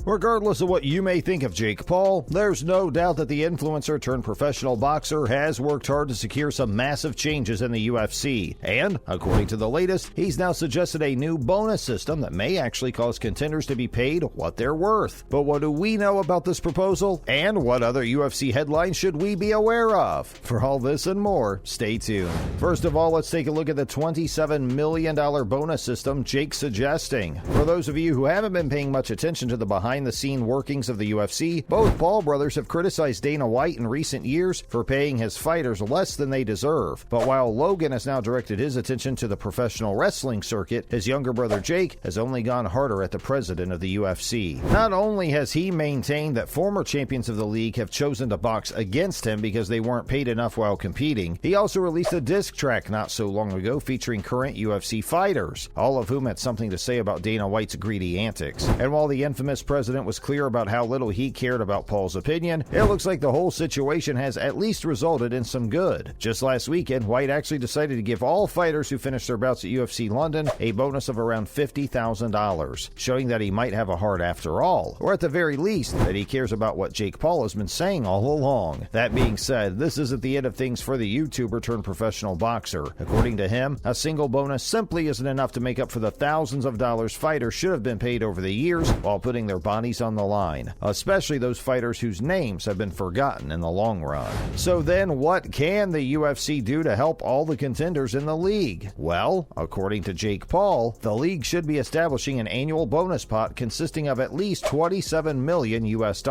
Regardless of what you may think of Jake Paul, there's no doubt that the influencer turned professional boxer has worked hard to secure some massive changes in the UFC. And, according to the latest, he's now suggested a new bonus system that may actually cause contenders to be paid what they're worth. But what do we know about this proposal? And what other UFC headlines should we be aware of? For all this and more, stay tuned. First of all, let's take a look at the $27 million bonus system Jake's suggesting. For those of you who haven't been paying much attention to the behind-the-scene workings of the UFC, both Paul brothers have criticized Dana White in recent years for paying his fighters less than they deserve. But while Logan has now directed his attention to the professional wrestling circuit, his younger brother Jake has only gone harder at the president of the UFC. Not only has he maintained that former champions of the league have chosen to box against him because they weren't paid enough while competing, he also released a diss track not so long ago featuring current UFC fighters, all of whom had something to say about Dana White's greedy antics. And while the infamous president was clear about how little he cared about Paul's opinion, it looks like the whole situation has at least resulted in some good. Just last weekend, White actually decided to give all fighters who finished their bouts at UFC London a bonus of around $50,000, showing that he might have a heart after all, or at the very least, that he cares about what Jake Paul has been saying all along. That being said, this isn't the end of things for the YouTuber turned professional boxer. According to him, a single bonus simply isn't enough to make up for the thousands of dollars fighters should have been paid over the years while putting their bodies on the line, especially those fighters whose names have been forgotten in the long run. So then, what can the UFC do to help all the contenders in the league? Well, according to Jake Paul, the league should be establishing an annual bonus pot consisting of at least $27 million US.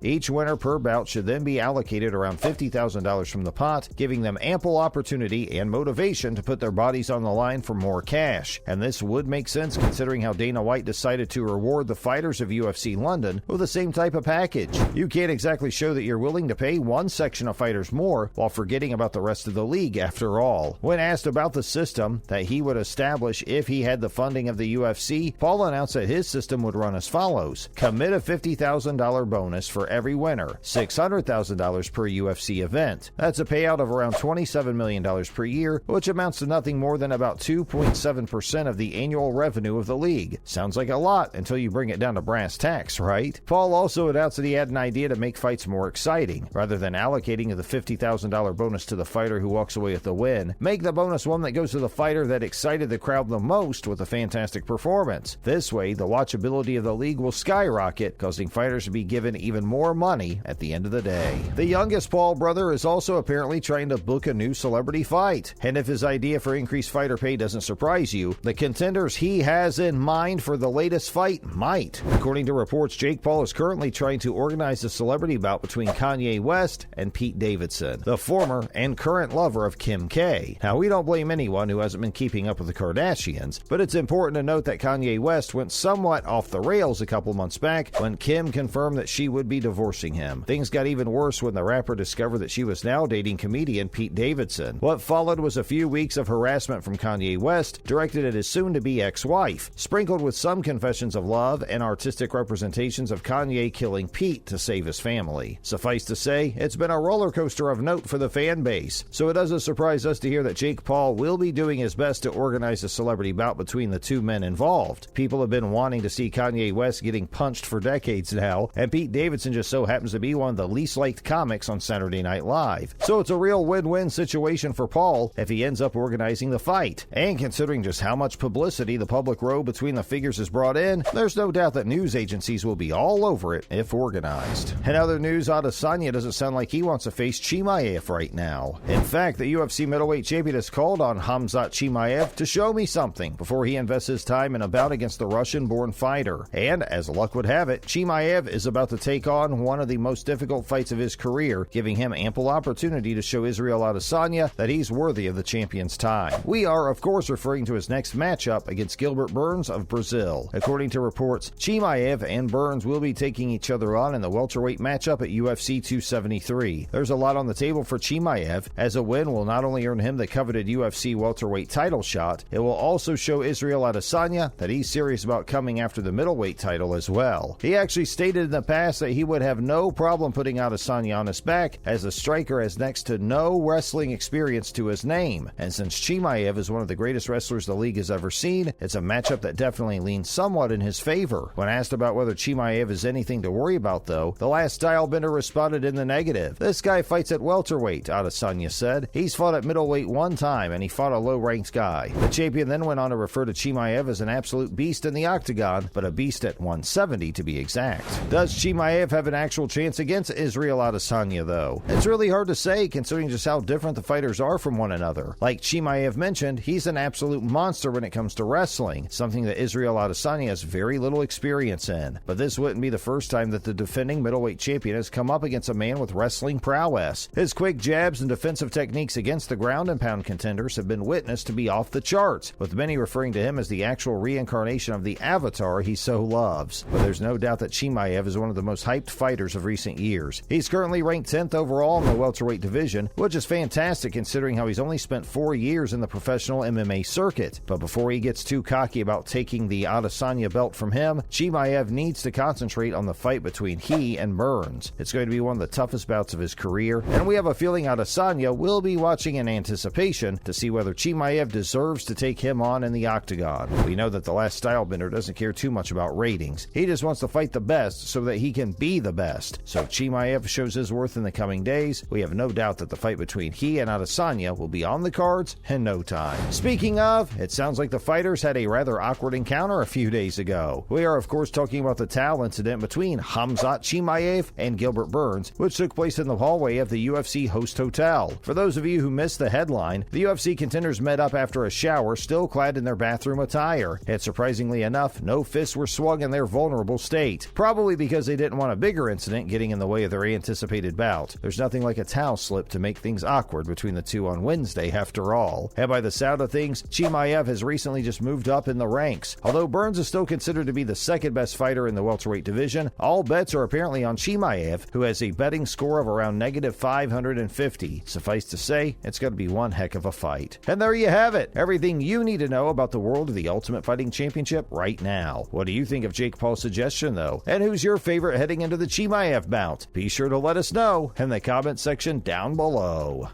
Each winner per bout should then be allocated around $50,000 from the pot, giving them ample opportunity and motivation to put their bodies on the line for more cash. And this would make sense considering how Dana White decided to reward the fighters of UFC London with the same type of package. You can't exactly show that you're willing to pay one section of fighters more while forgetting about the rest of the league after all. When asked about the system that he would establish if he had the funding of the UFC, Paul announced that his system would run as follows. Commit a $50,000 bonus for every winner, $600,000 per UFC event. That's a payout of around $27 million per year, which amounts to nothing more than about 2.7% of the annual revenue of the league. Sounds like a lot until you bring it down to brass tacks, right? Paul also announced that he had an idea to make fights more exciting. Rather than allocating the $50,000 bonus to the fighter who walks away with the win, make the bonus one that goes to the fighter that excited the crowd the most with a fantastic performance. This way, the watchability of the league will skyrocket, causing fighters to be given even more money at the end of the day. The youngest Paul brother is also apparently trying to book a new celebrity fight. And if his idea for increased fighter pay doesn't surprise you, the contenders he has in mind for the latest fight might. According to reports, Jake Paul is currently trying to organize a celebrity bout between Kanye West and Pete Davidson, the former and current lover of Kim K. Now, we don't blame anyone who hasn't been keeping up with the Kardashians, but it's important to note that Kanye West went somewhat off the rails a couple months back when Kim confirmed that she would be divorcing him. Things got even worse when the rapper discovered that she was now dating comedian Pete Davidson. What followed was a few weeks of harassment from Kanye West directed at his soon-to-be ex-wife, sprinkled with some confessions of love and artistic representations of Kanye killing Pete to save his family. Suffice to say, it's been a roller coaster of note for the fan base, so it doesn't surprise us to hear that Jake Paul will be doing his best to organize a celebrity bout between the two men involved. People have been wanting to see Kanye West getting punched for decades now, and Pete Davidson just so happens to be one of the least liked comics on Saturday Night Live. So it's a real win-win situation for Paul if he ends up organizing the fight. And considering just how much publicity the public row between the figures has brought in, there's no doubt that news agencies will be all over it if organized. In other news, Adesanya doesn't sound like he wants to face Chimaev right now. In fact, the UFC middleweight champion has called on Khamzat Chimaev to show me something before he invests his time in a bout against the Russian-born fighter. And as luck would have it, Chimaev is about to take on one of the most difficult fights of his career, giving him ample opportunity to show Israel Adesanya that he's worthy of the champion's time. We are, of course, referring to his next matchup against Gilbert Burns of Brazil. According to reports, Chimaev and Burns will be taking each other on in the welterweight matchup at UFC 273. There's a lot on the table for Chimaev, as a win will not only earn him the coveted UFC welterweight title shot, it will also show Israel Adesanya that he's serious about coming after the middleweight title as well. He actually stated in the past that he would have no problem putting Adesanya on his back, as the striker has next to no wrestling experience to his name. And since Chimaev is one of the greatest wrestlers the league has ever seen, it's a matchup that definitely leans somewhat in his favor. When asked about about whether Chimaev is anything to worry about, though, the last stylebender responded in the negative. This guy fights at welterweight, Adesanya said. He's fought at middleweight one time, and he fought a low-ranked guy. The champion then went on to refer to Chimaev as an absolute beast in the octagon, but a beast at 170 to be exact. Does Chimaev have an actual chance against Israel Adesanya, though? It's really hard to say, considering just how different the fighters are from one another. Like Chimaev mentioned, he's an absolute monster when it comes to wrestling, something that Israel Adesanya has very little experience in. But this wouldn't be the first time that the defending middleweight champion has come up against a man with wrestling prowess. His quick jabs and defensive techniques against the ground and pound contenders have been witnessed to be off the charts, with many referring to him as the actual reincarnation of the avatar he so loves. But there's no doubt that Chimaev is one of the most hyped fighters of recent years. He's currently ranked 10th overall in the welterweight division, which is fantastic considering how he's only spent 4 years in the professional MMA circuit. But before he gets too cocky about taking the Adesanya belt from him, Chimaev needs to concentrate on the fight between he and Burns. It's going to be one of the toughest bouts of his career, and we have a feeling Adesanya will be watching in anticipation to see whether Chimaev deserves to take him on in the octagon. We know that the last stylebender doesn't care too much about ratings. He just wants to fight the best so that he can be the best. So if Chimaev shows his worth in the coming days, we have no doubt that the fight between he and Adesanya will be on the cards in no time. Speaking of, it sounds like the fighters had a rather awkward encounter a few days ago. We are of course talking about the towel incident between Khamzat Chimaev and Gilbert Burns, which took place in the hallway of the UFC host hotel. For those of you who missed the headline, the UFC contenders met up after a shower, still clad in their bathroom attire. And surprisingly enough, no fists were swung in their vulnerable state. Probably because they didn't want a bigger incident getting in the way of their anticipated bout. There's nothing like a towel slip to make things awkward between the two on Wednesday, after all. And by the sound of things, Chimaev has recently just moved up in the ranks. Although Burns is still considered to be the second best fighter in the welterweight division, all bets are apparently on Chimaev, who has a betting score of around negative 550. Suffice to say, it's going to be one heck of a fight. And there you have it. Everything you need to know about the world of the Ultimate Fighting Championship right now. What do you think of Jake Paul's suggestion, though? And who's your favorite heading into the Chimaev bout? Be sure to let us know in the comment section down below.